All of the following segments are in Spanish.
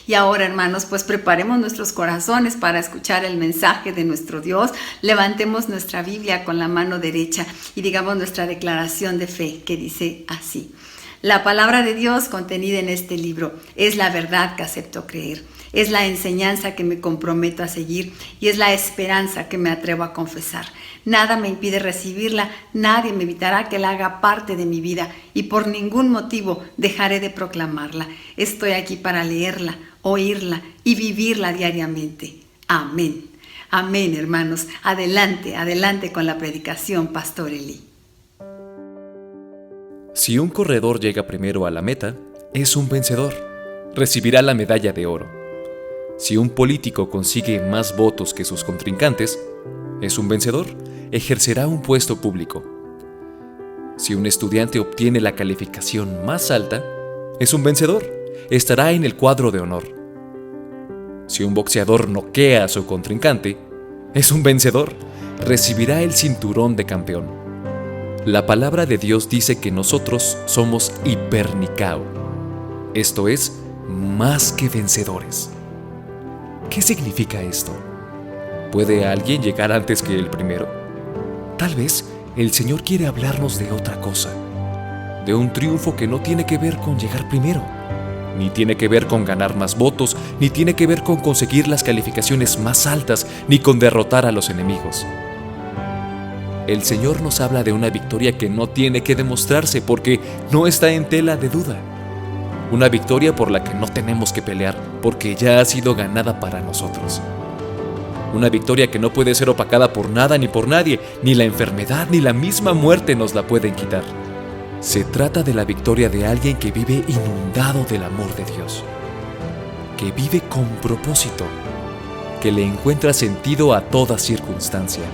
Y ahora, hermanos, pues preparemos nuestros corazones para escuchar el mensaje de nuestro Dios. Levantemos nuestra Biblia con la mano derecha y digamos nuestra declaración de fe, que dice así: la palabra de Dios contenida en este libro es la verdad que acepto creer. Es la enseñanza que me comprometo a seguir y es la esperanza que me atrevo a confesar. Nada me impide recibirla, nadie me evitará que la haga parte de mi vida y por ningún motivo dejaré de proclamarla. Estoy aquí para leerla, oírla y vivirla diariamente. Amén. Amén, hermanos. Adelante, adelante con la predicación, Pastor Eli. Si un corredor llega primero a la meta, es un vencedor. Recibirá la medalla de oro. Si un político consigue más votos que sus contrincantes, es un vencedor, ejercerá un puesto público. Si un estudiante obtiene la calificación más alta, es un vencedor, estará en el cuadro de honor. Si un boxeador noquea a su contrincante, es un vencedor, recibirá el cinturón de campeón. La palabra de Dios dice que nosotros somos hipernicao, esto es, más que vencedores. ¿Qué significa esto? ¿Puede alguien llegar antes que el primero? Tal vez el Señor quiere hablarnos de otra cosa, de un triunfo que no tiene que ver con llegar primero, ni tiene que ver con ganar más votos, ni tiene que ver con conseguir las calificaciones más altas, ni con derrotar a los enemigos. El Señor nos habla de una victoria que no tiene que demostrarse porque no está en tela de duda. Una victoria por la que no tenemos que pelear porque ya ha sido ganada para nosotros. Una victoria que no puede ser opacada por nada ni por nadie, ni la enfermedad ni la misma muerte nos la pueden quitar. Se trata de la victoria de alguien que vive inundado del amor de Dios, que vive con propósito, que le encuentra sentido a toda circunstancia.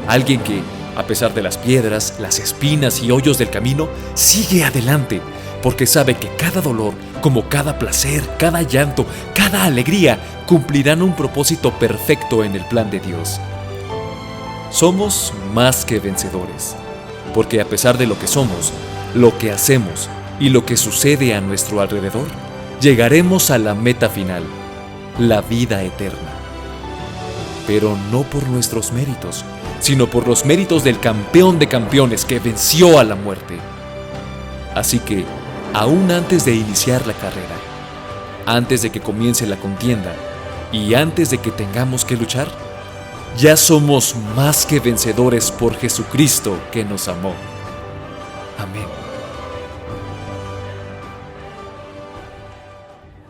Alguien que, a pesar de las piedras, las espinas y hoyos del camino, sigue adelante, porque sabe que cada dolor, como cada placer, cada llanto, cada alegría, cumplirán un propósito perfecto en el plan de Dios. Somos más que vencedores, porque a pesar de lo que somos, lo que hacemos y lo que sucede a nuestro alrededor, llegaremos a la meta final, la vida eterna. Pero no por nuestros méritos, sino por los méritos del campeón de campeones que venció a la muerte. Así que, aún antes de iniciar la carrera, antes de que comience la contienda y antes de que tengamos que luchar, ya somos más que vencedores por Jesucristo que nos amó. Amén.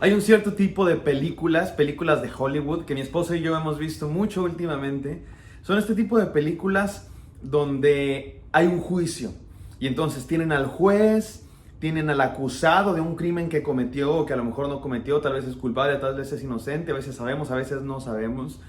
Hay un cierto tipo de películas de Hollywood que mi esposa y yo hemos visto mucho últimamente. Son este tipo de películas donde hay un juicio y entonces tienen al juez, tienen al acusado de un crimen que cometió o que a lo mejor no cometió, tal vez es culpable, tal vez es inocente, a veces sabemos, a veces no sabemos.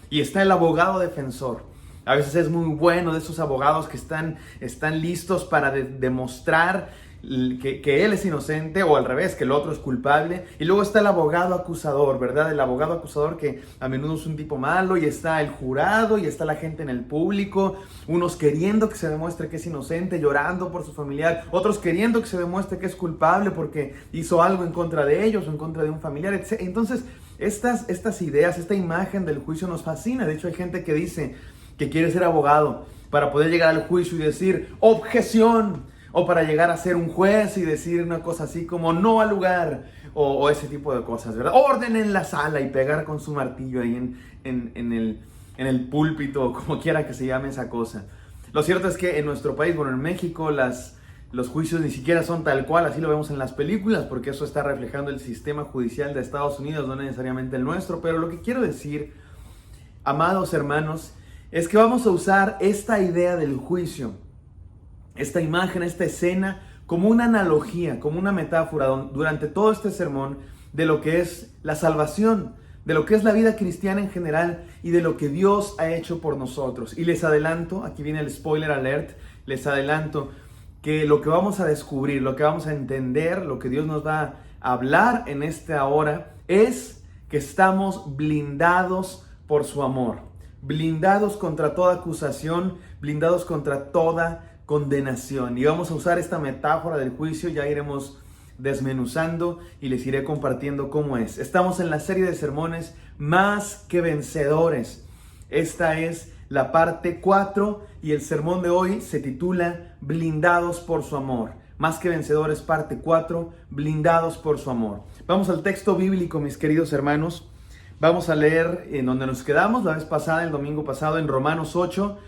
Y está el abogado defensor. A veces es muy bueno de esos abogados que están listos para demostrar que él es inocente o al revés, que el otro es culpable. Y luego está el abogado acusador, ¿verdad? El abogado acusador que a menudo es un tipo malo, y está el jurado y está la gente en el público, unos queriendo que se demuestre que es inocente, llorando por su familiar, otros queriendo que se demuestre que es culpable porque hizo algo en contra de ellos o en contra de un familiar, etc. Entonces, estas ideas, esta imagen del juicio nos fascina. De hecho, hay gente que dice que quiere ser abogado para poder llegar al juicio y decir objeción, o para llegar a ser un juez y decir una cosa así como no al lugar, o ese tipo de cosas, ¿verdad? Orden en la sala y pegar con su martillo ahí en el púlpito, o como quiera que se llame esa cosa. Lo cierto es que en nuestro país, bueno, en México, los juicios ni siquiera son tal cual, así lo vemos en las películas, porque eso está reflejando el sistema judicial de Estados Unidos, no necesariamente el nuestro. Pero lo que quiero decir, amados hermanos, es que vamos a usar esta idea del juicio, esta imagen, esta escena, como una analogía, como una metáfora durante todo este sermón de lo que es la salvación, de lo que es la vida cristiana en general y de lo que Dios ha hecho por nosotros. Y les adelanto, aquí viene el spoiler alert, les adelanto que lo que vamos a descubrir, lo que vamos a entender, lo que Dios nos va a hablar en esta hora es que estamos blindados por su amor, blindados contra toda acusación, blindados contra toda condenación. Y vamos a usar esta metáfora del juicio, ya iremos desmenuzando y les iré compartiendo cómo es. Estamos en la serie de sermones Más que Vencedores. Esta es la parte 4 y el sermón de hoy se titula Blindados por su amor. Más que Vencedores, parte 4, Blindados por su amor. Vamos al texto bíblico, mis queridos hermanos. Vamos a leer en donde nos quedamos la vez pasada, el domingo pasado, en Romanos 8.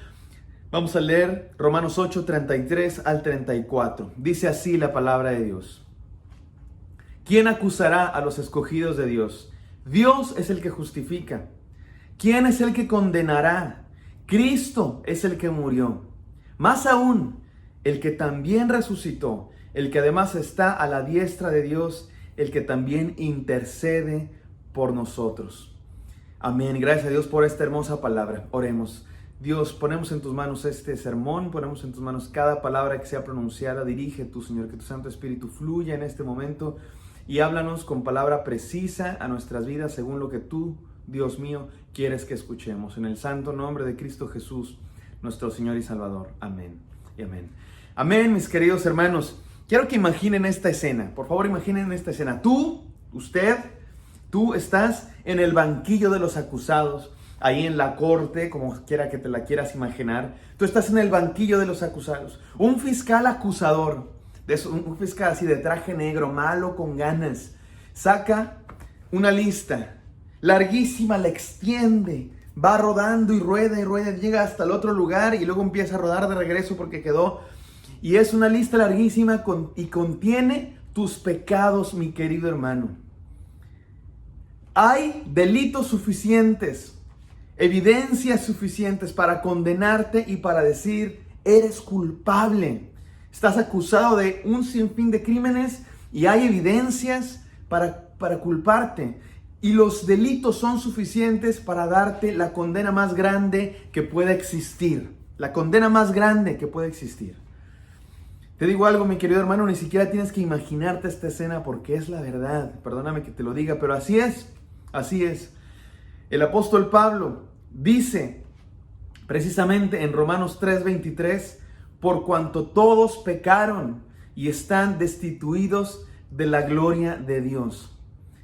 Vamos a leer Romanos 8, 33 al 34. Dice así la palabra de Dios. ¿Quién acusará a los escogidos de Dios? Dios es el que justifica. ¿Quién es el que condenará? Cristo es el que murió. Más aún, el que también resucitó, el que además está a la diestra de Dios, el que también intercede por nosotros. Amén. Gracias a Dios por esta hermosa palabra. Oremos. Dios, ponemos en tus manos este sermón, ponemos en tus manos cada palabra que sea pronunciada. Dirige tú, Señor, que tu Santo Espíritu fluya en este momento y háblanos con palabra precisa a nuestras vidas según lo que tú, Dios mío, quieres que escuchemos. En el santo nombre de Cristo Jesús, nuestro Señor y Salvador. Amén y amén. Amén, mis queridos hermanos. Quiero que imaginen esta escena. Por favor, imaginen esta escena. Tú estás en el banquillo de los acusados, ahí en la corte, como quiera que te la quieras imaginar. Tú estás en el banquillo de los acusados. Un fiscal acusador, un fiscal así de traje negro, malo con ganas, saca una lista larguísima, la extiende, va rodando y rueda, llega hasta el otro lugar y luego empieza a rodar de regreso porque quedó. Y es una lista larguísima y contiene tus pecados, mi querido hermano. Hay delitos suficientes, evidencias suficientes para condenarte y para decir, eres culpable. Estás acusado de un sinfín de crímenes y hay evidencias para culparte. Y los delitos son suficientes para darte la condena más grande que pueda existir. La condena más grande que pueda existir. Te digo algo, mi querido hermano, ni siquiera tienes que imaginarte esta escena porque es la verdad. Perdóname que te lo diga, pero así es. Así es. El apóstol Pablo dice precisamente en Romanos 3:23, por cuanto todos pecaron y están destituidos de la gloria de Dios.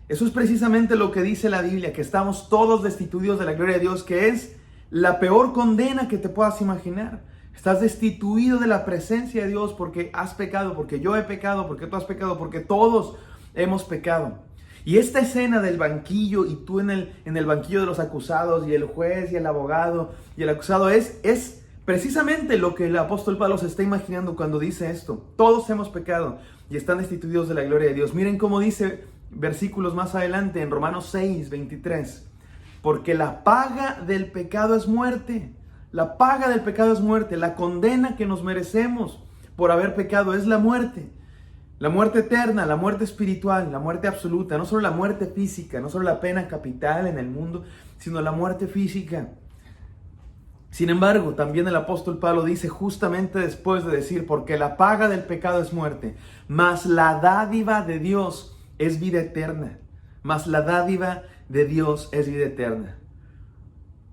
Eso es precisamente lo que dice la Biblia, que estamos todos destituidos de la gloria de Dios, que es la peor condena que te puedas imaginar. Estás destituido de la presencia de Dios porque has pecado, porque yo he pecado, porque tú has pecado, porque todos hemos pecado. Y esta escena del banquillo y tú en el banquillo de los acusados y el juez y el abogado y el acusado es precisamente lo que el apóstol Pablo se está imaginando cuando dice esto. Todos hemos pecado y están destituidos de la gloria de Dios. Miren cómo dice versículos más adelante en Romanos 6:23. Porque la paga del pecado es muerte. La paga del pecado es muerte. La condena que nos merecemos por haber pecado es la muerte. La muerte eterna, la muerte espiritual, la muerte absoluta. No solo la muerte física, no solo la pena capital en el mundo, sino la muerte física. Sin embargo, también el apóstol Pablo dice justamente después de decir, porque la paga del pecado es muerte, mas la dádiva de Dios es vida eterna. Mas la dádiva de Dios es vida eterna.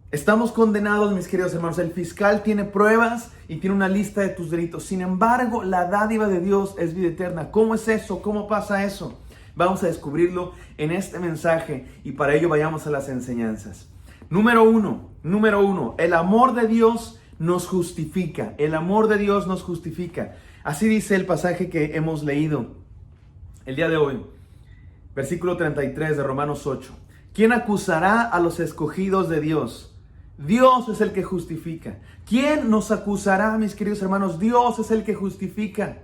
Estamos condenados, mis queridos hermanos. El fiscal tiene pruebas y tiene una lista de tus delitos. Sin embargo, la dádiva de Dios es vida eterna. ¿Cómo es eso? ¿Cómo pasa eso? Vamos a descubrirlo en este mensaje y para ello vayamos a las enseñanzas. Número uno, el amor de Dios nos justifica. El amor de Dios nos justifica. Así dice el pasaje que hemos leído el día de hoy. Versículo 33 de Romanos 8. ¿Quién acusará a los escogidos de Dios? Dios es el que justifica. ¿Quién nos acusará, mis queridos hermanos? Dios es el que justifica.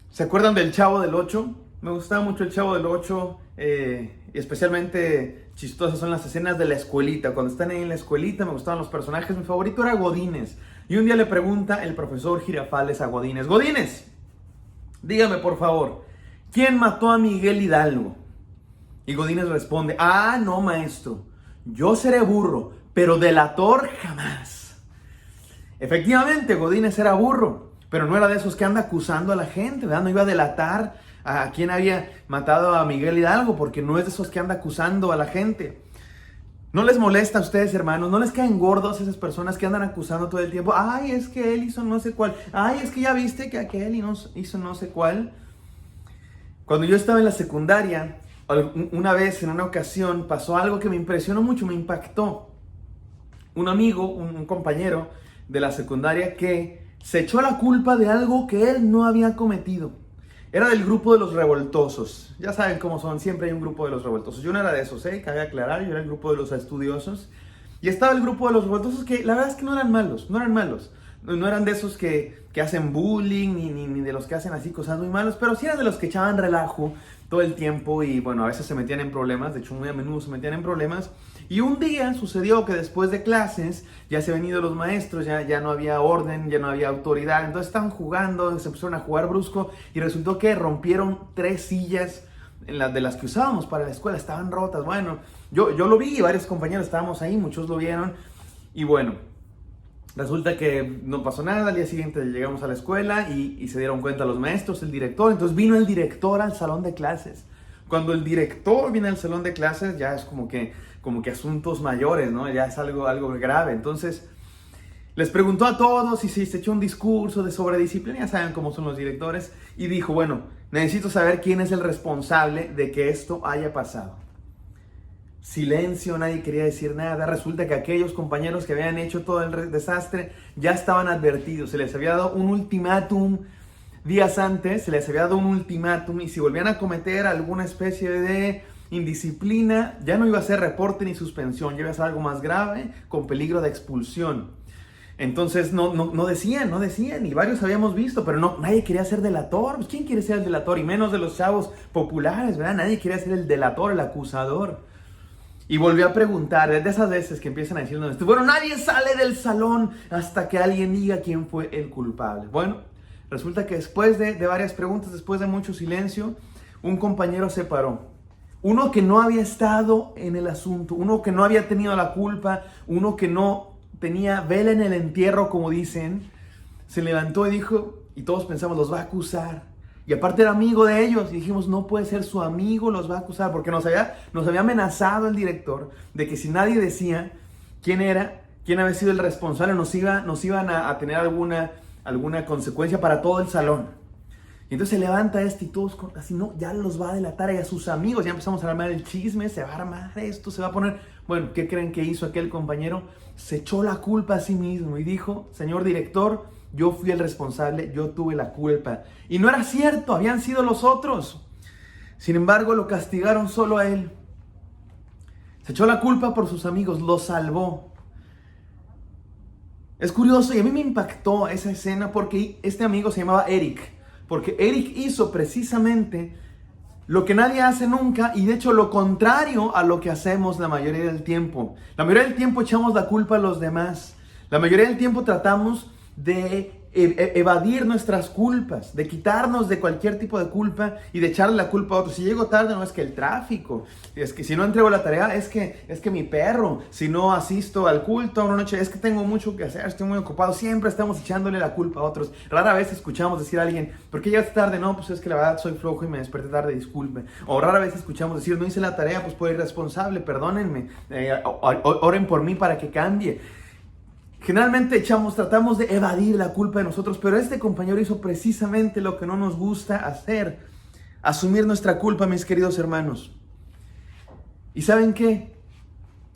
¿Se acuerdan del Chavo del 8? Me gustaba mucho el Chavo del 8, y especialmente chistosas son las escenas de la escuelita. Cuando están ahí en la escuelita me gustaban los personajes. Mi favorito era Godínez. Y un día le pregunta el profesor Girafales a Godínez: Godínez, dígame por favor, ¿quién mató a Miguel Hidalgo? Y Godínez responde: no, maestro, yo seré burro, pero delator jamás. Efectivamente, Godínez era burro, pero no era de esos que anda acusando a la gente, ¿verdad? No iba a delatar a quien había matado a Miguel Hidalgo, porque no es de esos que anda acusando a la gente. ¿No les molesta a ustedes, hermanos? ¿No les caen gordos esas personas que andan acusando todo el tiempo? Ay, es que él hizo no sé cuál. Ay, es que ya viste que aquel hizo no sé cuál. Cuando yo estaba en la secundaria, una vez, en una ocasión, pasó algo que me impresionó mucho, me impactó. Un amigo, un compañero de la secundaria que se echó la culpa de algo que él no había cometido. Era del grupo de los revoltosos. Ya saben cómo son, siempre hay un grupo de los revoltosos. Yo no era de esos, cabe aclarar, yo era el grupo de los estudiosos. Y estaba el grupo de los revoltosos que la verdad es que no eran malos. No eran de esos que hacen bullying, ni de los que hacen así cosas muy malas, pero sí eran de los que echaban relajo todo el tiempo y bueno, a veces se metían en problemas, de hecho muy a menudo se metían en problemas. Y un día sucedió que después de clases ya se habían ido los maestros, ya no había orden, ya no había autoridad, entonces estaban jugando, se empezaron a jugar brusco y resultó que rompieron 3 sillas de las que usábamos para la escuela, estaban rotas. Bueno, yo lo vi y varios compañeros estábamos ahí, muchos lo vieron y bueno, resulta que no pasó nada. Al día siguiente llegamos a la escuela y se dieron cuenta los maestros, el director. Entonces vino el director al salón de clases. Cuando el director viene al salón de clases ya es como que asuntos mayores, ¿no? Ya es algo grave. Entonces les preguntó a todos y se echó un discurso sobre disciplina. Ya saben cómo son los directores. Y dijo, bueno, necesito saber quién es el responsable de que esto haya pasado. Silencio, nadie quería decir nada. Resulta que aquellos compañeros que habían hecho todo el desastre ya estaban advertidos. Se les había dado un ultimátum días antes, y si volvían a cometer alguna especie de indisciplina, ya no iba a ser reporte ni suspensión, ya iba a ser algo más grave, con peligro de expulsión. Entonces no decían, y varios habíamos visto, pero nadie quería ser delator. Pues, ¿quién quiere ser el delator? Y menos de los chavos populares, ¿verdad? Nadie quería ser el delator, el acusador. Y volvió a preguntar, de esas veces que empiezan a decir, bueno, nadie sale del salón hasta que alguien diga quién fue el culpable. Bueno, resulta que después de varias preguntas, después de mucho silencio, un compañero se paró. Uno que no había estado en el asunto, uno que no había tenido la culpa, uno que no tenía vela en el entierro, como dicen, se levantó y dijo, y todos pensamos, los va a acusar. Y aparte era amigo de ellos, y dijimos, no puede ser su amigo, los va a acusar, porque nos había amenazado el director de que si nadie decía quién había sido el responsable, nos iban a tener alguna consecuencia para todo el salón. Y entonces se levanta y todos así, no, ya los va a delatar, y a sus amigos, ya empezamos a armar el chisme, se va a armar esto, se va a poner... Bueno, ¿qué creen que hizo aquel compañero? Se echó la culpa a sí mismo y dijo, señor director, yo fui el responsable, yo tuve la culpa. Y no era cierto, habían sido los otros. Sin embargo, lo castigaron solo a él. Se echó la culpa por sus amigos, lo salvó. Es curioso y a mí me impactó esa escena porque este amigo se llamaba Eric. Porque Eric hizo precisamente lo que nadie hace nunca y de hecho lo contrario a lo que hacemos la mayoría del tiempo. La mayoría del tiempo echamos la culpa a los demás. La mayoría del tiempo tratamos de evadir nuestras culpas, de quitarnos de cualquier tipo de culpa y de echarle la culpa a otros. Si llego tarde, no es que el tráfico, es que si no entrego la tarea, es que mi perro, si no asisto al culto una noche, es que tengo mucho que hacer, estoy muy ocupado. Siempre estamos echándole la culpa a otros. Rara vez escuchamos decir a alguien, ¿por qué llegaste tarde? No, pues es que la verdad soy flojo y me desperté tarde, disculpe. O rara vez escuchamos decir, no hice la tarea, pues por irresponsable, perdónenme, oren por mí para que cambie. Generalmente tratamos de evadir la culpa de nosotros, pero este compañero hizo precisamente lo que no nos gusta hacer, asumir nuestra culpa, mis queridos hermanos. ¿Y saben qué?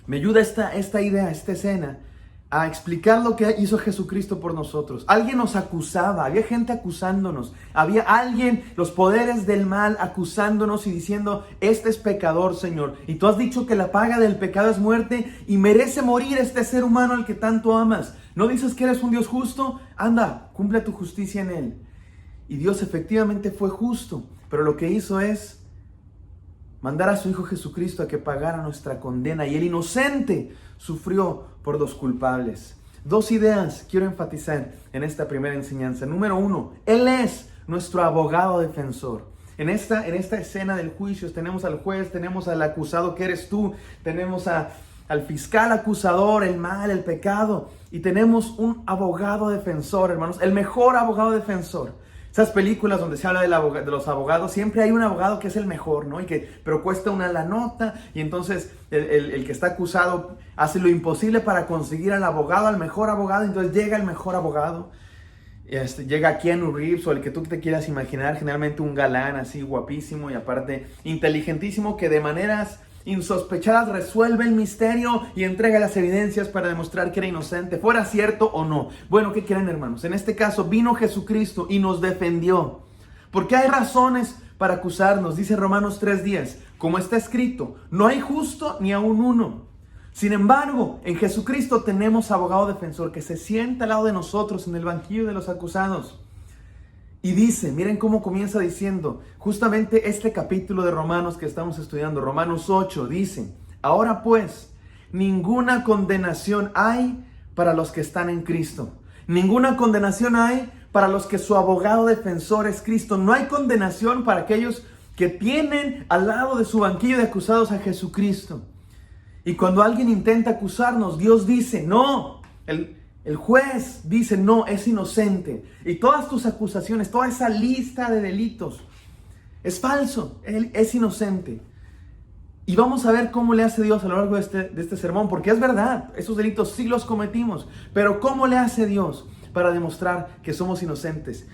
Me ayuda esta idea, esta escena, a explicar lo que hizo Jesucristo por nosotros. Alguien nos acusaba, había gente acusándonos, había alguien, los poderes del mal acusándonos y diciendo, este es pecador, Señor, y tú has dicho que la paga del pecado es muerte y merece morir este ser humano al que tanto amas. ¿No dices que eres un Dios justo? Anda, cumple tu justicia en él. Y Dios efectivamente fue justo, pero lo que hizo es mandar a su Hijo Jesucristo a que pagara nuestra condena, y el inocente sufrió por los culpables. 2 ideas quiero enfatizar en esta primera enseñanza. Número 1, Él es nuestro abogado defensor. En esta escena del juicio tenemos al juez, tenemos al acusado que eres tú, tenemos al fiscal acusador, el mal, el pecado, y tenemos un abogado defensor, hermanos, el mejor abogado defensor. Esas películas donde se habla de los abogados, siempre hay un abogado que es el mejor, ¿no? Pero cuesta una la nota, y entonces el que está acusado hace lo imposible para conseguir al abogado, al mejor abogado. Entonces llega el mejor abogado, llega Keanu Reeves o el que tú te quieras imaginar, generalmente un galán así guapísimo y aparte inteligentísimo, que de maneras insospechadas resuelve el misterio y entrega las evidencias para demostrar que era inocente, fuera cierto o no. Bueno, ¿qué quieren, hermanos? En este caso vino Jesucristo y nos defendió, porque hay razones para acusarnos. Dice Romanos 3:10, como está escrito, no hay justo ni aun uno. Sin embargo, en Jesucristo tenemos abogado defensor que se sienta al lado de nosotros en el banquillo de los acusados. Y dice, miren cómo comienza diciendo, justamente este capítulo de Romanos que estamos estudiando, Romanos 8, dice, ahora pues, ninguna condenación hay para los que están en Cristo. Ninguna condenación hay para los que su abogado defensor es Cristo. No hay condenación para aquellos que tienen al lado de su banquillo de acusados a Jesucristo. Y cuando alguien intenta acusarnos, Dios dice, no, el juez dice, no, es inocente. Y todas tus acusaciones, toda esa lista de delitos, es falso, él es inocente. Y vamos a ver cómo le hace Dios a lo largo de este sermón, porque es verdad, esos delitos sí los cometimos, pero ¿cómo le hace Dios para demostrar que somos inocentes?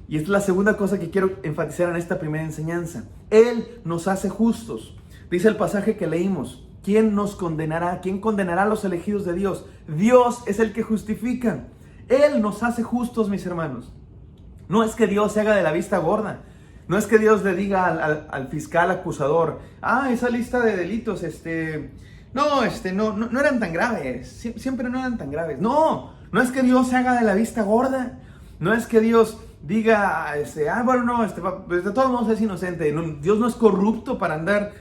Y esta es la segunda cosa que quiero enfatizar en esta primera enseñanza. Él nos hace justos. Dice el pasaje que leímos, ¿quién nos condenará? ¿Quién condenará a los elegidos de Dios? Dios es el que justifica. Él nos hace justos, mis hermanos. No es que Dios se haga de la vista gorda. No es que Dios le diga al fiscal acusador, esa lista de delitos, no eran tan graves. Siempre no eran tan graves. No es que Dios se haga de la vista gorda. No es que Dios diga, pues de todos modos es inocente. No, Dios no es corrupto para andar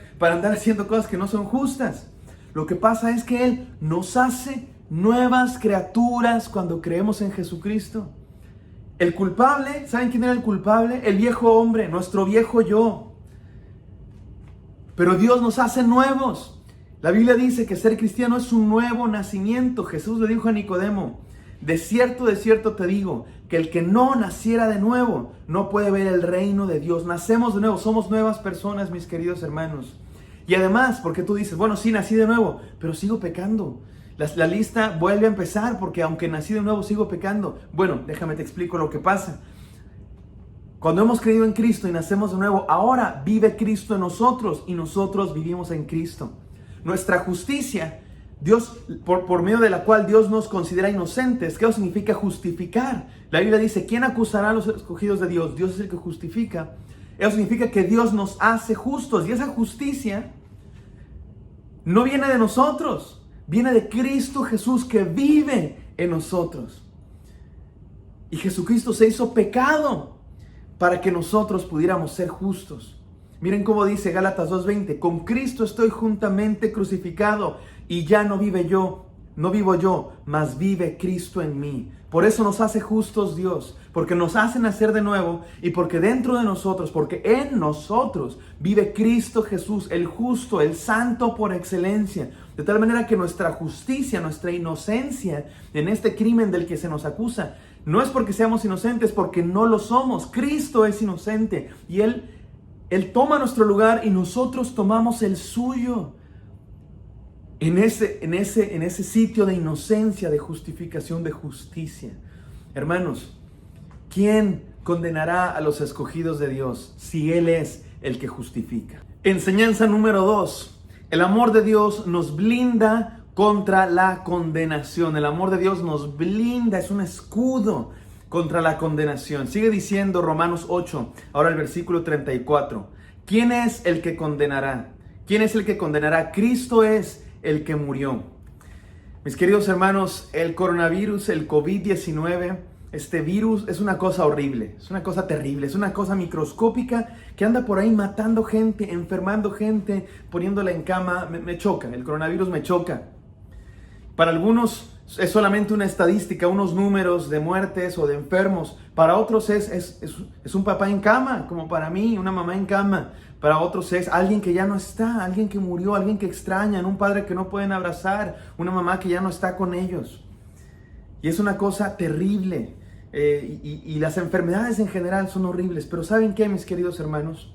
haciendo cosas que no son justas. Lo que pasa es que Él nos hace nuevas criaturas cuando creemos en Jesucristo. El culpable, ¿saben quién era el culpable? El viejo hombre, nuestro viejo yo. Pero Dios nos hace nuevos. La Biblia dice que ser cristiano es un nuevo nacimiento. Jesús le dijo a Nicodemo, de cierto te digo, que el que no naciera de nuevo no puede ver el reino de Dios. Nacemos de nuevo, somos nuevas personas, mis queridos hermanos. Y además, porque tú dices, bueno, sí, nací de nuevo, pero sigo pecando. La lista vuelve a empezar porque aunque nací de nuevo, sigo pecando. Bueno, déjame te explico lo que pasa. Cuando hemos creído en Cristo y nacemos de nuevo, ahora vive Cristo en nosotros y nosotros vivimos en Cristo. Nuestra justicia, Dios, por medio de la cual Dios nos considera inocentes. ¿Qué significa justificar? La Biblia dice, ¿quién acusará a los escogidos de Dios? Dios es el que justifica. Eso significa que Dios nos hace justos. Y esa justicia no viene de nosotros. Viene de Cristo Jesús que vive en nosotros. Y Jesucristo se hizo pecado para que nosotros pudiéramos ser justos. Miren cómo dice Gálatas 2:20. Con Cristo estoy juntamente crucificado y ya no vivo yo, mas vive Cristo en mí. Por eso nos hace justos Dios, porque nos hace nacer de nuevo y porque dentro de nosotros, porque en nosotros vive Cristo Jesús, el justo, el santo por excelencia. De tal manera que nuestra justicia, nuestra inocencia en este crimen del que se nos acusa, no es porque seamos inocentes, porque no lo somos. Cristo es inocente y Él toma nuestro lugar y nosotros tomamos el suyo. En ese sitio de inocencia, de justificación, de justicia. Hermanos, ¿quién condenará a los escogidos de Dios si Él es el que justifica? Enseñanza número 2. El amor de Dios nos blinda contra la condenación. El amor de Dios nos blinda, es un escudo contra la condenación. Sigue diciendo Romanos 8, ahora el versículo 34. ¿Quién es el que condenará? ¿Quién es el que condenará? Cristo es el que murió. Mis queridos hermanos, el coronavirus, el COVID-19, este virus es una cosa horrible, es una cosa terrible, es una cosa microscópica que anda por ahí matando gente, enfermando gente, poniéndola en cama. Me choca, el coronavirus me choca. Para algunos es solamente una estadística, unos números de muertes o de enfermos. Para otros es un papá en cama, como para mí, una mamá en cama. Para otros es alguien que ya no está, alguien que murió, alguien que extrañan, un padre que no pueden abrazar, una mamá que ya no está con ellos. Y es una cosa terrible. y las enfermedades en general son horribles. Pero ¿saben qué, mis queridos hermanos?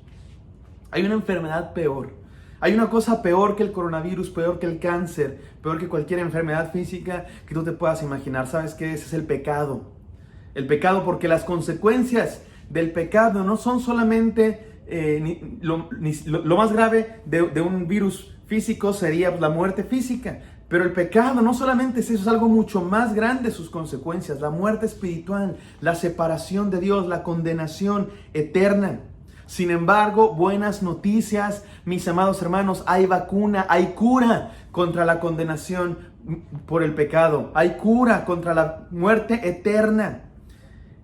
Hay una enfermedad peor. Hay una cosa peor que el coronavirus, peor que el cáncer, peor que cualquier enfermedad física que tú te puedas imaginar. ¿Sabes qué? Ese es el pecado. El pecado, porque las consecuencias del pecado no son solamente lo más grave de un virus físico sería la muerte física. Pero el pecado no solamente es eso, es algo mucho más grande sus consecuencias. La muerte espiritual, la separación de Dios, la condenación eterna. Sin embargo, buenas noticias, mis amados hermanos, hay vacuna, hay cura contra la condenación por el pecado. Hay cura contra la muerte eterna.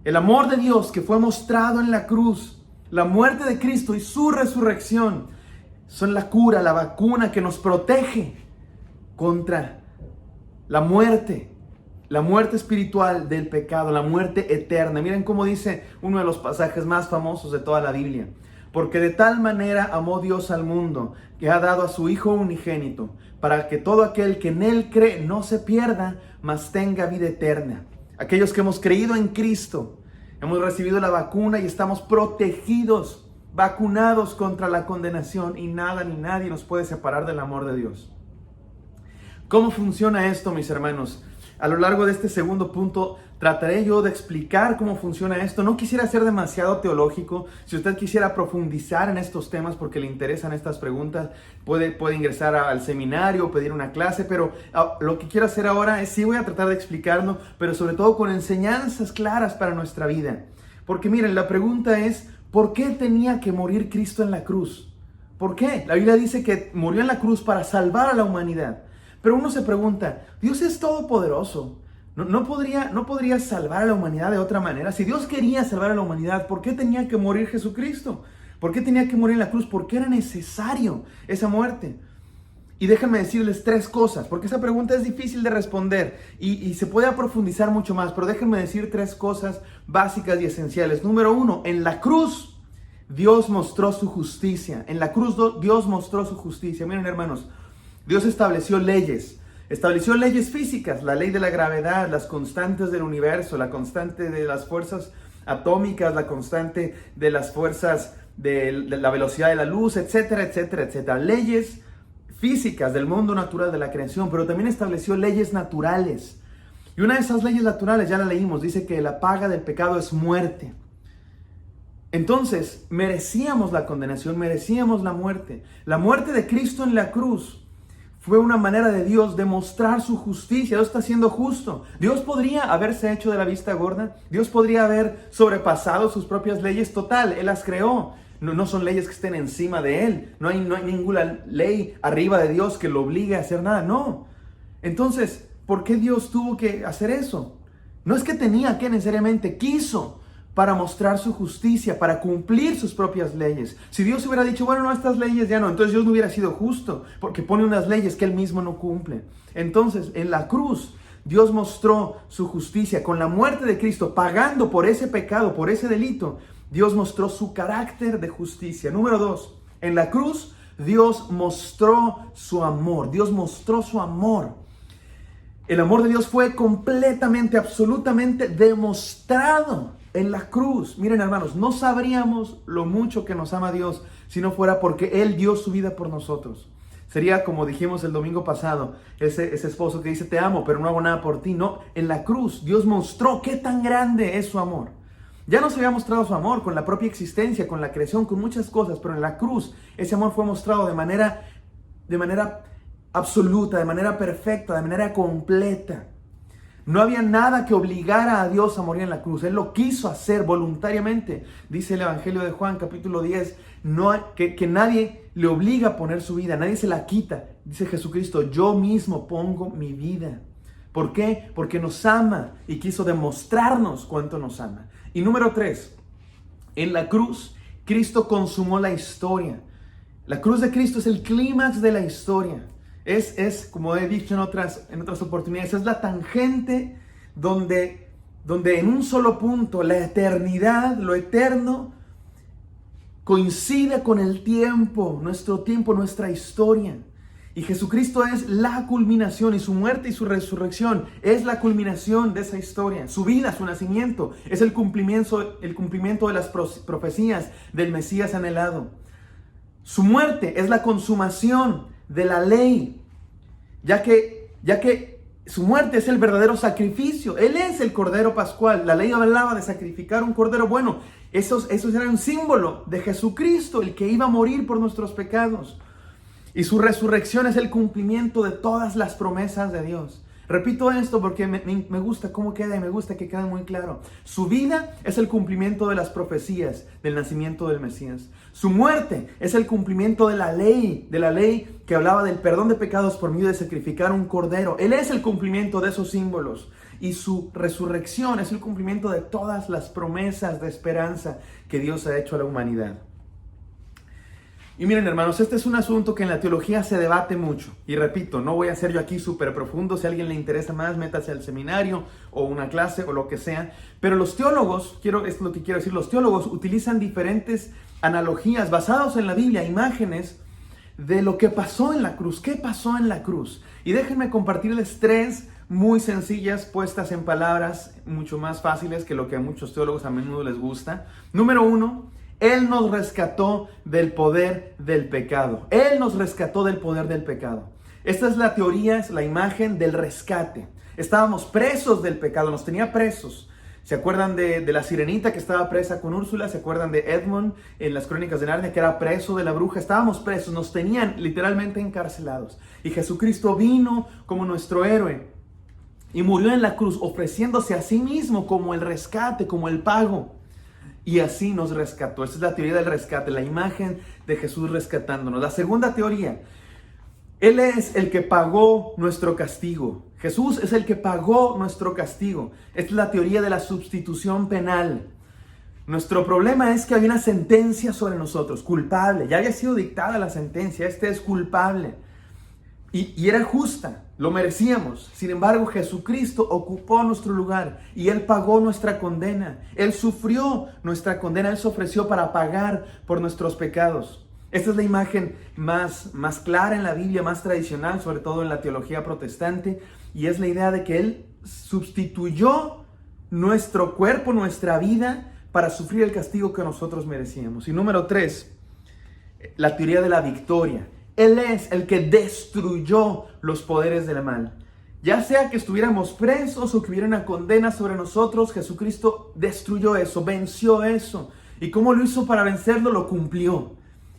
El amor de Dios que fue mostrado en la cruz, la muerte de Cristo y su resurrección son la cura, la vacuna que nos protege contra la muerte espiritual del pecado, la muerte eterna. Miren cómo dice uno de los pasajes más famosos de toda la Biblia. Porque de tal manera amó Dios al mundo, que ha dado a su Hijo unigénito, para que todo aquel que en Él cree no se pierda, mas tenga vida eterna. Aquellos que hemos creído en Cristo, hemos recibido la vacuna y estamos protegidos, vacunados contra la condenación, y nada ni nadie nos puede separar del amor de Dios. ¿Cómo funciona esto, mis hermanos? A lo largo de este segundo punto trataré yo de explicar cómo funciona esto. No quisiera ser demasiado teológico. Si usted quisiera profundizar en estos temas porque le interesan estas preguntas, puede ingresar al seminario o pedir una clase, pero lo que quiero hacer ahora es, sí voy a tratar de explicarlo, pero sobre todo con enseñanzas claras para nuestra vida. Porque miren, la pregunta es, ¿por qué tenía que morir Cristo en la cruz? ¿Por qué? La Biblia dice que murió en la cruz para salvar a la humanidad. Pero uno se pregunta, Dios es todopoderoso. ¿No podría salvar a la humanidad de otra manera? Si Dios quería salvar a la humanidad, ¿por qué tenía que morir Jesucristo? ¿Por qué tenía que morir en la cruz? ¿Por qué era necesario esa muerte? Y déjenme decirles 3 cosas, porque esa pregunta es difícil de responder y se puede profundizar mucho más, pero déjenme decir 3 cosas básicas y esenciales. Número 1, en la cruz Dios mostró su justicia. En la cruz Dios mostró su justicia. Miren, hermanos, Dios estableció leyes físicas, la ley de la gravedad, las constantes del universo, la constante de las fuerzas atómicas, la constante de las fuerzas de la velocidad de la luz, etcétera, etcétera, etcétera. Leyes físicas del mundo natural de la creación, pero también estableció leyes naturales. Y una de esas leyes naturales, ya la leímos, dice que la paga del pecado es muerte. Entonces, merecíamos la condenación, merecíamos la muerte. La muerte de Cristo en la cruz fue una manera de Dios de mostrar su justicia. Dios está siendo justo. Dios podría haberse hecho de la vista gorda. Dios podría haber sobrepasado sus propias leyes. Total, Él las creó. No son leyes que estén encima de Él. No hay ninguna ley arriba de Dios que lo obligue a hacer nada. No. Entonces, ¿por qué Dios tuvo que hacer eso? No es que tenía que necesariamente, quiso, para mostrar su justicia, para cumplir sus propias leyes. Si Dios hubiera dicho, bueno, no, estas leyes ya no, entonces Dios no hubiera sido justo, porque pone unas leyes que Él mismo no cumple. Entonces, en la cruz, Dios mostró su justicia. Con la muerte de Cristo, pagando por ese pecado, por ese delito, Dios mostró su carácter de justicia. Número 2, en la cruz, Dios mostró su amor. Dios mostró su amor. El amor de Dios fue completamente, absolutamente demostrado en la cruz. Miren, hermanos, no sabríamos lo mucho que nos ama Dios si no fuera porque Él dio su vida por nosotros. Sería como dijimos el domingo pasado, ese esposo que dice te amo, pero no hago nada por ti. No, en la cruz Dios mostró qué tan grande es su amor. Ya nos había mostrado su amor con la propia existencia, con la creación, con muchas cosas, pero en la cruz ese amor fue mostrado de manera absoluta, de manera perfecta, de manera completa. No había nada que obligara a Dios a morir en la cruz. Él lo quiso hacer voluntariamente. Dice el Evangelio de Juan, capítulo 10, que nadie le obliga a poner su vida, nadie se la quita. Dice Jesucristo, yo mismo pongo mi vida. ¿Por qué? Porque nos ama y quiso demostrarnos cuánto nos ama. Y número 3, en la cruz, Cristo consumó la historia. La cruz de Cristo es el clímax de la historia. Es, como he dicho en otras oportunidades, es la tangente donde en un solo punto la eternidad, lo eterno, coincide con el tiempo, nuestra historia. Y Jesucristo es la culminación, y su muerte y su resurrección es la culminación de esa historia. Su vida, su nacimiento, es el cumplimiento de las profecías del Mesías anhelado. Su muerte es la consumación de la ley, ya que su muerte es el verdadero sacrificio. Él es el Cordero Pascual. La ley hablaba de sacrificar un cordero. Bueno, esos eran un símbolo de Jesucristo, el que iba a morir por nuestros pecados. Y su resurrección es el cumplimiento de todas las promesas de Dios. Repito esto porque me gusta cómo queda y me gusta que quede muy claro. Su vida es el cumplimiento de las profecías del nacimiento del Mesías. Su muerte es el cumplimiento de la ley que hablaba del perdón de pecados por medio de sacrificar un cordero. Él es el cumplimiento de esos símbolos. Y su resurrección es el cumplimiento de todas las promesas de esperanza que Dios ha hecho a la humanidad. Y miren, hermanos, este es un asunto que en la teología se debate mucho. Y repito, no voy a ser yo aquí súper profundo. Si a alguien le interesa más, métase al seminario o una clase o lo que sea. Pero los teólogos, esto es lo que quiero decir, los teólogos utilizan diferentes analogías basadas en la Biblia, imágenes de lo que pasó en la cruz. ¿Qué pasó en la cruz? Y déjenme compartirles 3 muy sencillas, puestas en palabras mucho más fáciles que lo que a muchos teólogos a menudo les gusta. Número 1. Él nos rescató del poder del pecado. Él nos rescató del poder del pecado. Esta es la teoría, es la imagen del rescate. Estábamos presos del pecado, nos tenía presos. ¿Se acuerdan de la sirenita que estaba presa con Úrsula? ¿Se acuerdan de Edmund en las Crónicas de Narnia que era preso de la bruja? Estábamos presos, nos tenían literalmente encarcelados. Y Jesucristo vino como nuestro héroe y murió en la cruz ofreciéndose a sí mismo como el rescate, como el pago. Y así nos rescató. Esa es la teoría del rescate, la imagen de Jesús rescatándonos. La segunda teoría, Él es el que pagó nuestro castigo. Jesús es el que pagó nuestro castigo. Esta es la teoría de la sustitución penal. Nuestro problema es que había una sentencia sobre nosotros, culpable. Ya había sido dictada la sentencia, este es culpable. Y era justa, lo merecíamos. Sin embargo, Jesucristo ocupó nuestro lugar y Él pagó nuestra condena. Él sufrió nuestra condena, Él se ofreció para pagar por nuestros pecados. Esta es la imagen más clara en la Biblia, más tradicional, sobre todo en la teología protestante. Y es la idea de que Él sustituyó nuestro cuerpo, nuestra vida, para sufrir el castigo que nosotros merecíamos. Y número 3, la teoría de la victoria. Él es el que destruyó los poderes del mal. Ya sea que estuviéramos presos o que hubiera una condena sobre nosotros, Jesucristo destruyó eso, venció eso. ¿Y cómo lo hizo para vencerlo? Lo cumplió.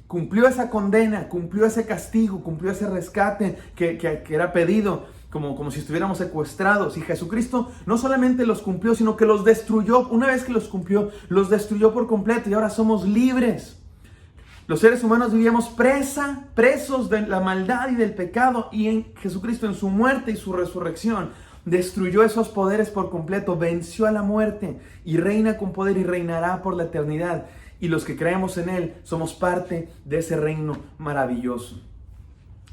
Cumplió esa condena, cumplió ese castigo, cumplió ese rescate que era pedido, como si estuviéramos secuestrados. Y Jesucristo no solamente los cumplió, sino que los destruyó. Una vez que los cumplió, los destruyó por completo y ahora somos libres. Los seres humanos vivíamos presos de la maldad y del pecado, y en Jesucristo, en su muerte y su resurrección, destruyó esos poderes por completo, venció a la muerte y reina con poder y reinará por la eternidad. Y los que creemos en Él somos parte de ese reino maravilloso.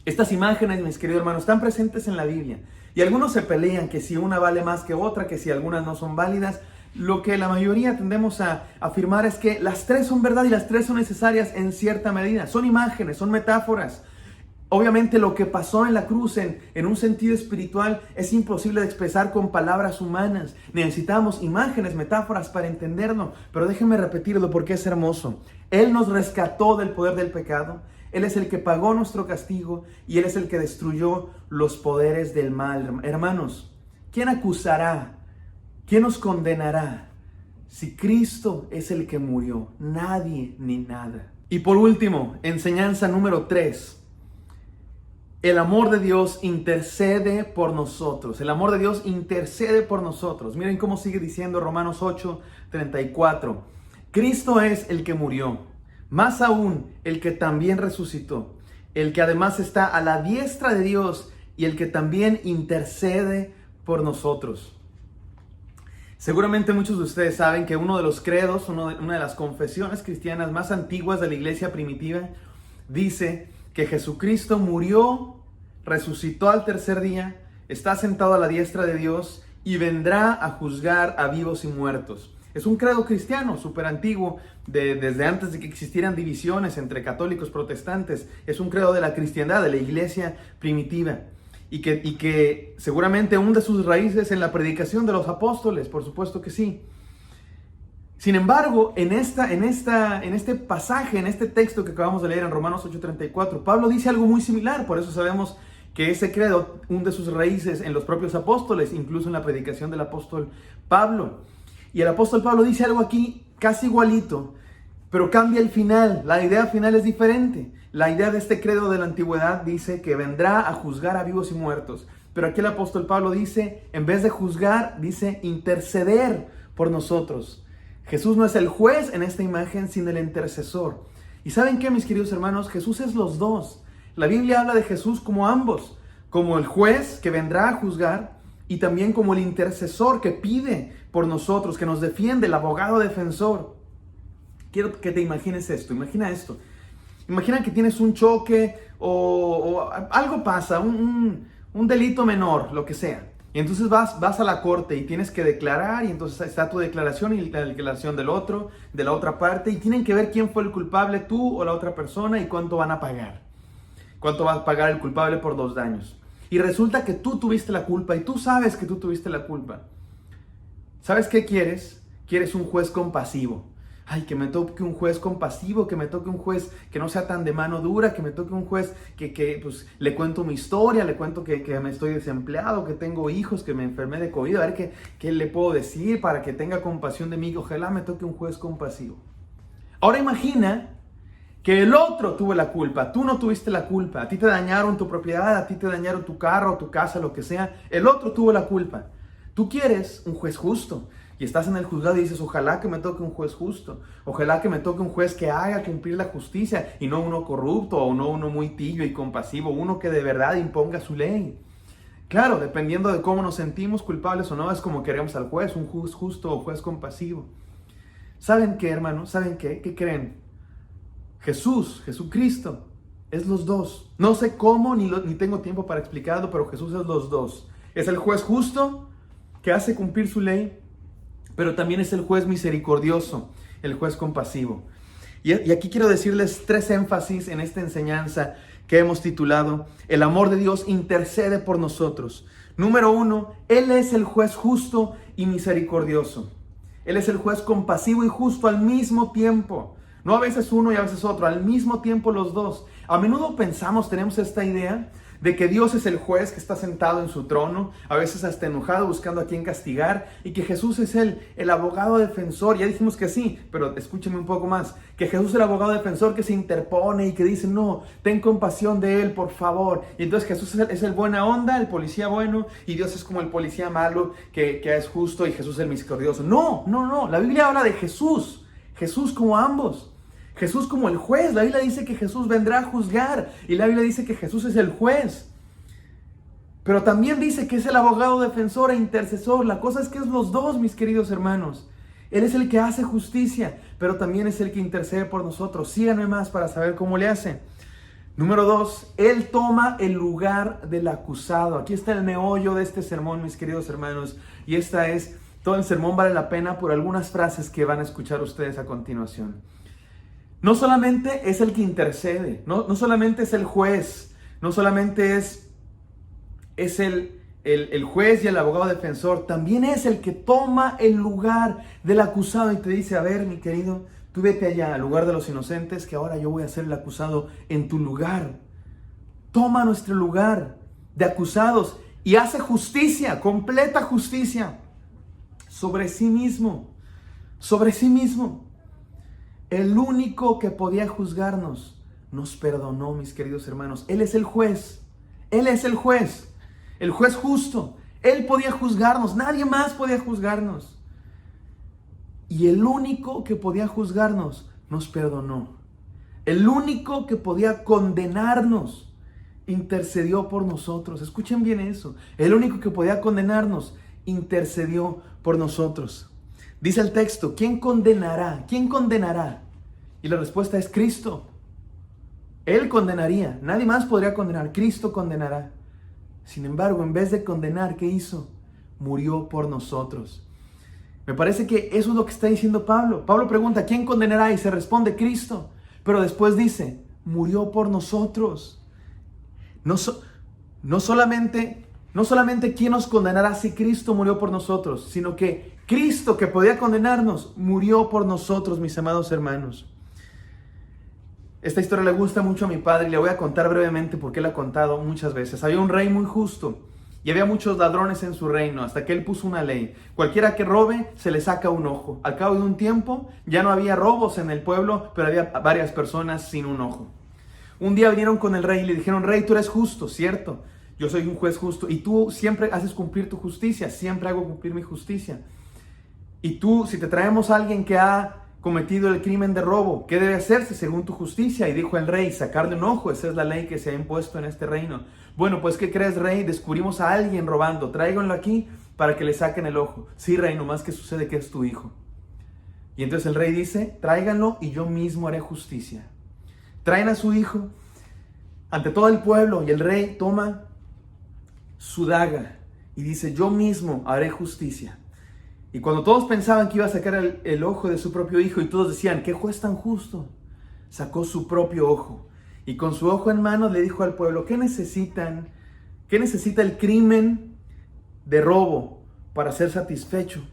Estas imágenes, mis queridos hermanos, están presentes en la Biblia. Y algunos se pelean que si una vale más que otra, que si algunas no son válidas. Lo que la mayoría tendemos a afirmar es que las 3 son verdad y las 3 son necesarias en cierta medida. Son imágenes, son metáforas. Obviamente lo que pasó en la cruz en un sentido espiritual es imposible de expresar con palabras humanas. Necesitamos imágenes, metáforas para entenderlo. Pero déjenme repetirlo porque es hermoso. Él nos rescató del poder del pecado. Él es el que pagó nuestro castigo y Él es el que destruyó los poderes del mal. Hermanos, ¿quién acusará? ¿Quién nos condenará? Si Cristo es el que murió, nadie ni nada. Y por último, enseñanza número 3. El amor de Dios intercede por nosotros. El amor de Dios intercede por nosotros. Miren cómo sigue diciendo Romanos 8:34. Cristo es el que murió, más aún el que también resucitó, el que además está a la diestra de Dios y el que también intercede por nosotros. Seguramente muchos de ustedes saben que uno de los credos, una de las confesiones cristianas más antiguas de la iglesia primitiva, dice que Jesucristo murió, resucitó al tercer día, está sentado a la diestra de Dios y vendrá a juzgar a vivos y muertos. Es un credo cristiano súper antiguo, desde antes de que existieran divisiones entre católicos y protestantes. Es un credo de la cristiandad, de la iglesia primitiva. Y que seguramente hunde sus raíces en la predicación de los apóstoles, por supuesto que sí. Sin embargo, en este pasaje, en este texto que acabamos de leer en Romanos 8:34, Pablo dice algo muy similar. Por eso sabemos que ese credo hunde sus raíces en los propios apóstoles, incluso en la predicación del apóstol Pablo. Y el apóstol Pablo dice algo aquí casi igualito, pero cambia el final. La idea final es diferente. La idea de este credo de la antigüedad dice que vendrá a juzgar a vivos y muertos. Pero aquí el apóstol Pablo dice, en vez de juzgar, dice interceder por nosotros. Jesús no es el juez en esta imagen, sino el intercesor. ¿Y saben qué, mis queridos hermanos? Jesús es los dos. La Biblia habla de Jesús como ambos, como el juez que vendrá a juzgar y también como el intercesor que pide por nosotros, que nos defiende, el abogado defensor. Quiero que te imagines esto, imagina esto. Imagina que tienes un choque o algo pasa, un delito menor, lo que sea. Y entonces vas a la corte y tienes que declarar, y entonces está tu declaración y la declaración del otro, de la otra parte, y tienen que ver quién fue el culpable, tú o la otra persona, y cuánto van a pagar. Cuánto va a pagar el culpable por los daños. Y resulta que tú tuviste la culpa y tú sabes que tú tuviste la culpa. ¿Sabes qué quieres? Quieres un juez compasivo. Ay, que me toque un juez compasivo, que me toque un juez que no sea tan de mano dura, que me toque un juez que pues, le cuento mi historia, le cuento que me estoy desempleado, que tengo hijos, que me enfermé de COVID, a ver qué le puedo decir para que tenga compasión de mí. Ojalá me toque un juez compasivo. Ahora imagina que el otro tuvo la culpa, tú no tuviste la culpa, a ti te dañaron tu propiedad, a ti te dañaron tu carro, tu casa, lo que sea, el otro tuvo la culpa. Tú quieres un juez justo y estás en el juzgado y dices, ojalá que me toque un juez justo, ojalá que me toque un juez que haga cumplir la justicia y no uno corrupto o no uno muy tibio y compasivo, uno que de verdad imponga su ley. Claro, dependiendo de cómo nos sentimos culpables o no, es como queremos al juez, un juez justo o juez compasivo. ¿Saben qué, hermanos? ¿Saben qué? ¿Qué creen? Jesucristo, es los dos. No sé cómo, ni tengo tiempo para explicarlo, pero Jesús es los dos. Es el juez justo que hace cumplir su ley, pero también es el juez misericordioso, el juez compasivo. Y aquí quiero decirles 3 énfasis en esta enseñanza que hemos titulado El amor de Dios intercede por nosotros. Número 1, Él es el juez justo y misericordioso. Él es el juez compasivo y justo al mismo tiempo. No a veces uno y a veces otro, al mismo tiempo los dos. A menudo tenemos esta idea de que Dios es el juez que está sentado en su trono, a veces hasta enojado buscando a quién castigar, y que Jesús es el abogado defensor. Ya dijimos que sí, pero escúcheme un poco más, que Jesús es el abogado defensor que se interpone y que dice, no, ten compasión de él, por favor. Y entonces Jesús es el buena onda, el policía bueno, y Dios es como el policía malo que es justo, y Jesús es el misericordioso. No, la Biblia habla de Jesús como ambos. Jesús como el juez. La Biblia dice que Jesús vendrá a juzgar y la Biblia dice que Jesús es el juez. Pero también dice que es el abogado defensor e intercesor. La cosa es que es los dos, mis queridos hermanos. Él es el que hace justicia, pero también es el que intercede por nosotros. Síganme más para saber cómo le hace. Número 2, Él toma el lugar del acusado. Aquí está el meollo de este sermón, mis queridos hermanos. Y todo el sermón vale la pena por algunas frases que van a escuchar ustedes a continuación. No solamente es el que intercede, no solamente es el juez, no solamente es el juez y el abogado defensor, también es el que toma el lugar del acusado y te dice, a ver, mi querido, tú vete allá al lugar de los inocentes, que ahora yo voy a ser el acusado en tu lugar. Toma nuestro lugar de acusados y hace justicia, completa justicia sobre sí mismo, El único que podía juzgarnos nos perdonó, mis queridos hermanos. Él es el juez. El juez justo. Él podía juzgarnos, nadie más podía juzgarnos. Y el único que podía juzgarnos nos perdonó. El único que podía condenarnos intercedió por nosotros. Escuchen bien eso. El único que podía condenarnos intercedió por nosotros. Dice el texto, ¿quién condenará? ¿Quién condenará? Y la respuesta es Cristo. Él condenaría. Nadie más podría condenar. Cristo condenará. Sin embargo, en vez de condenar, ¿qué hizo? Murió por nosotros. Me parece que eso es lo que está diciendo Pablo. Pablo pregunta, ¿quién condenará? Y se responde, Cristo. Pero después dice, murió por nosotros. No solamente quién nos condenará si Cristo murió por nosotros, sino que Cristo, que podía condenarnos, murió por nosotros, mis amados hermanos. Esta historia le gusta mucho a mi padre y le voy a contar brevemente porque él ha contado muchas veces. Había un rey muy justo y había muchos ladrones en su reino, hasta que él puso una ley. Cualquiera que robe, se le saca un ojo. Al cabo de un tiempo, ya no había robos en el pueblo, pero había varias personas sin un ojo. Un día vinieron con el rey y le dijeron, rey, tú eres justo, ¿cierto? Yo soy un juez justo y tú siempre haces cumplir tu justicia, siempre hago cumplir mi justicia. Y tú, si te traemos a alguien que ha cometido el crimen de robo, ¿qué debe hacerse según tu justicia? Y dijo el rey, sacarle un ojo, esa es la ley que se ha impuesto en este reino. Bueno, pues ¿qué crees, rey? Descubrimos a alguien robando, tráiganlo aquí para que le saquen el ojo. Sí, rey, nomás que sucede que es tu hijo. Y entonces el rey dice, tráiganlo y yo mismo haré justicia. Traen a su hijo ante todo el pueblo y el rey toma su daga y dice, yo mismo haré justicia. Y cuando todos pensaban que iba a sacar el ojo de su propio hijo y todos decían, ¿qué juez tan justo? Sacó su propio ojo y con su ojo en mano le dijo al pueblo, ¿qué necesitan? ¿Qué necesita el crimen de robo para ser satisfecho?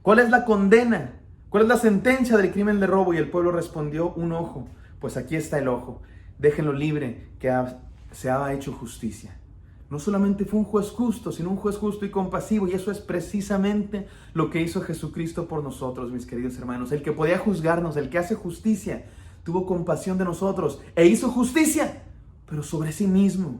¿Cuál es la condena? ¿Cuál es la sentencia del crimen de robo? Y el pueblo respondió, un ojo. Pues aquí está el ojo. Déjenlo libre, que se ha hecho justicia. No solamente fue un juez justo, sino un juez justo y compasivo. Y eso es precisamente lo que hizo Jesucristo por nosotros, mis queridos hermanos. El que podía juzgarnos, el que hace justicia, tuvo compasión de nosotros e hizo justicia, pero sobre sí mismo.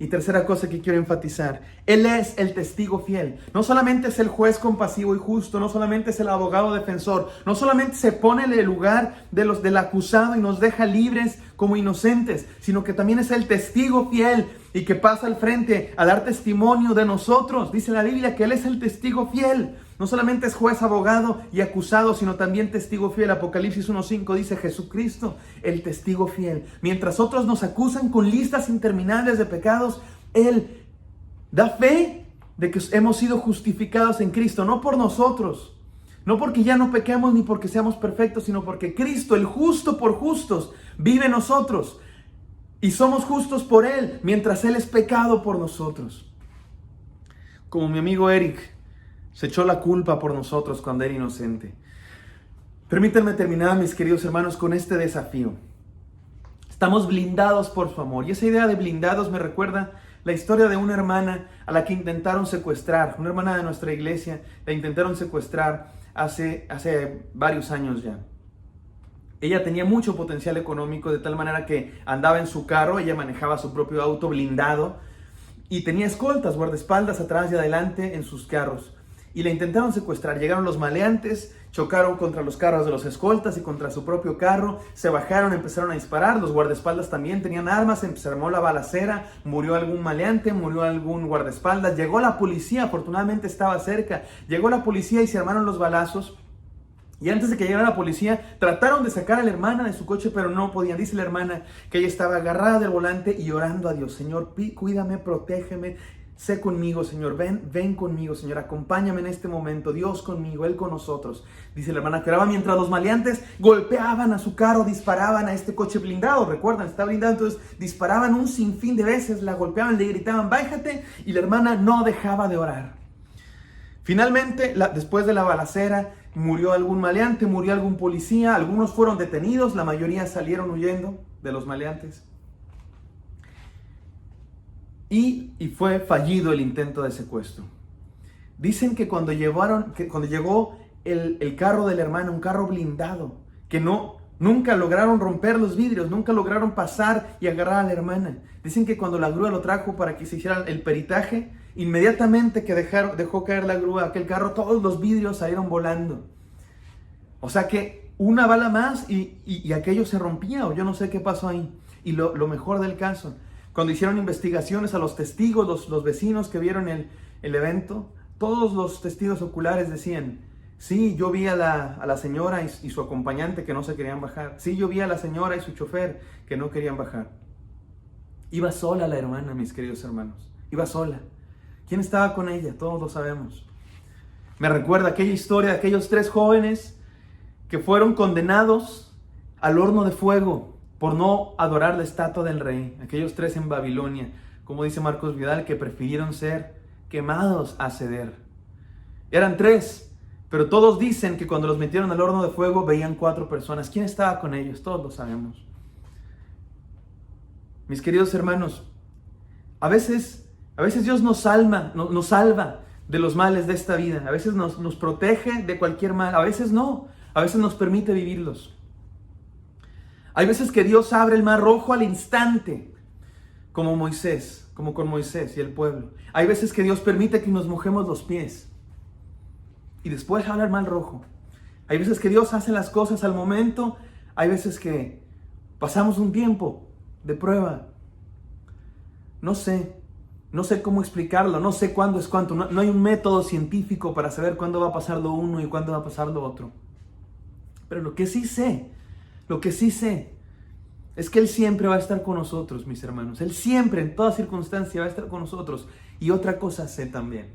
Y tercera cosa que quiero enfatizar, Él es el testigo fiel. No solamente es el juez compasivo y justo, no solamente es el abogado defensor, no solamente se pone en el lugar del acusado y nos deja libres como inocentes, sino que también es el testigo fiel y que pasa al frente a dar testimonio de nosotros. Dice la Biblia que Él es el testigo fiel. No solamente es juez, abogado y acusado, sino también testigo fiel. Apocalipsis 1:5 dice Jesucristo, el testigo fiel. Mientras otros nos acusan con listas interminables de pecados, Él da fe de que hemos sido justificados en Cristo, no por nosotros, no porque ya no pequemos ni porque seamos perfectos, sino porque Cristo, el justo por justos, vive en nosotros y somos justos por Él, mientras Él es pecado por nosotros. Como mi amigo Eric se echó la culpa por nosotros cuando era inocente. Permítanme terminar, mis queridos hermanos, con este desafío. Estamos blindados por su amor. Y esa idea de blindados me recuerda la historia de una hermana a la que intentaron secuestrar. Una hermana de nuestra iglesia la intentaron secuestrar hace varios años ya. Ella tenía mucho potencial económico, de tal manera que andaba en su carro, ella manejaba su propio auto blindado y tenía escoltas, guardaespaldas atrás y adelante en sus carros. Y la intentaron secuestrar. Llegaron los maleantes, chocaron contra los carros de los escoltas y contra su propio carro, se bajaron, empezaron a disparar. Los guardaespaldas también tenían armas, se armó la balacera, murió algún maleante, murió algún guardaespaldas. Llegó la policía, afortunadamente estaba cerca. Llegó la policía y se armaron los balazos. Y antes de que llegara la policía, trataron de sacar a la hermana de su coche, pero no podían. Dice la hermana que ella estaba agarrada del volante y orando a Dios. Señor, cuídame, protégeme. Sé conmigo, Señor, ven conmigo, Señor, acompáñame en este momento, Dios conmigo, Él con nosotros. Dice la hermana que oraba mientras los maleantes golpeaban a su carro, disparaban a este coche blindado, recuerdan, está blindado, entonces disparaban un sinfín de veces, la golpeaban, le gritaban, bájate, y la hermana no dejaba de orar. Finalmente, después de la balacera, murió algún maleante, murió algún policía, algunos fueron detenidos, la mayoría salieron huyendo de los maleantes. Y fue fallido el intento de secuestro. Dicen que cuando llegó el carro de la hermana, un carro blindado, que nunca lograron romper los vidrios, nunca lograron pasar y agarrar a la hermana. Dicen que cuando la grúa lo trajo para que se hiciera el peritaje, inmediatamente que dejó caer la grúa, aquel carro, todos los vidrios salieron volando. O sea que una bala más y aquello se rompía, o yo no sé qué pasó ahí. Y lo mejor del caso, cuando hicieron investigaciones a los testigos, los vecinos que vieron el evento, todos los testigos oculares decían, sí, yo vi a la señora y su acompañante que no se querían bajar. Sí, yo vi a la señora y su chofer que no querían bajar. Iba sola la hermana, mis queridos hermanos. Iba sola. ¿Quién estaba con ella? Todos lo sabemos. Me recuerda aquella historia de aquellos 3 jóvenes que fueron condenados al horno de fuego por no adorar la estatua del rey. Aquellos 3 en Babilonia, como dice Marcos Vidal, que prefirieron ser quemados a ceder. Eran 3, pero todos dicen que cuando los metieron al horno de fuego veían 4 personas. ¿Quién estaba con ellos? Todos lo sabemos. Mis queridos hermanos, a veces Dios nos salva de los males de esta vida. A veces nos protege de cualquier mal. A veces no. A veces nos permite vivirlos. Hay veces que Dios abre el mar rojo al instante, como con Moisés y el pueblo. Hay veces que Dios permite que nos mojemos los pies y después abre el mar rojo. Hay veces que Dios hace las cosas al momento. Hay veces que pasamos un tiempo de prueba. No sé cómo explicarlo, no sé cuándo es cuánto. No hay un método científico para saber cuándo va a pasar lo uno y cuándo va a pasar lo otro. Pero lo que sí sé es que Él siempre va a estar con nosotros, mis hermanos. Él siempre, en toda circunstancia, va a estar con nosotros. Y otra cosa sé también,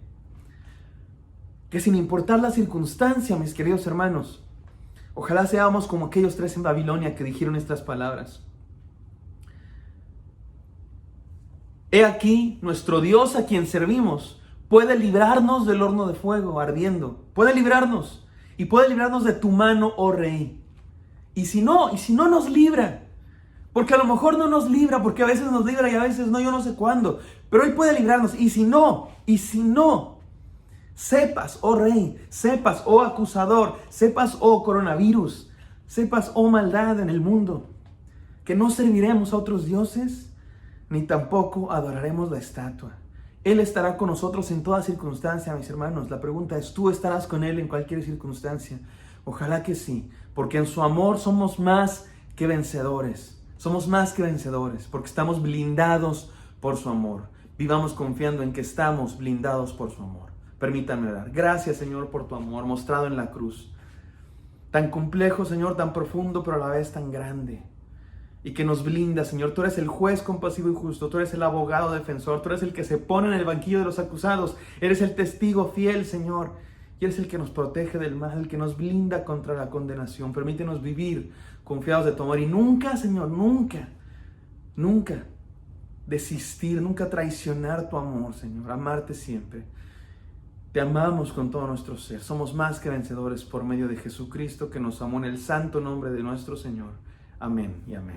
que sin importar la circunstancia, mis queridos hermanos, ojalá seamos como aquellos 3 en Babilonia que dijeron estas palabras. He aquí, nuestro Dios a quien servimos puede librarnos del horno de fuego ardiendo. Puede librarnos. Y puede librarnos de tu mano, oh Rey. Y si no nos libra. Porque a lo mejor no nos libra, porque a veces nos libra y a veces no, yo no sé cuándo. Pero Él puede librarnos. Y si no, sepas, oh Rey, sepas, oh acusador, sepas, oh coronavirus, sepas, oh maldad en el mundo, que no serviremos a otros dioses, ni tampoco adoraremos la estatua. Él estará con nosotros en toda circunstancia, mis hermanos. La pregunta es, ¿tú estarás con Él en cualquier circunstancia? Ojalá que sí, porque en su amor somos más que vencedores. Somos más que vencedores, porque estamos blindados por su amor. Vivamos confiando en que estamos blindados por su amor. Permítanme orar. Gracias, Señor, por tu amor mostrado en la cruz. Tan complejo, Señor, tan profundo, pero a la vez tan grande. Y que nos blinda, Señor. Tú eres el juez compasivo y justo. Tú eres el abogado defensor. Tú eres el que se pone en el banquillo de los acusados. Eres el testigo fiel, Señor. Y eres el que nos protege del mal, el que nos blinda contra la condenación. Permítenos vivir confiados de tu amor. Y nunca, Señor, nunca desistir, nunca traicionar tu amor, Señor. Amarte siempre. Te amamos con todo nuestro ser. Somos más que vencedores por medio de Jesucristo, que nos amó en el santo nombre de nuestro Señor. Amén y amén.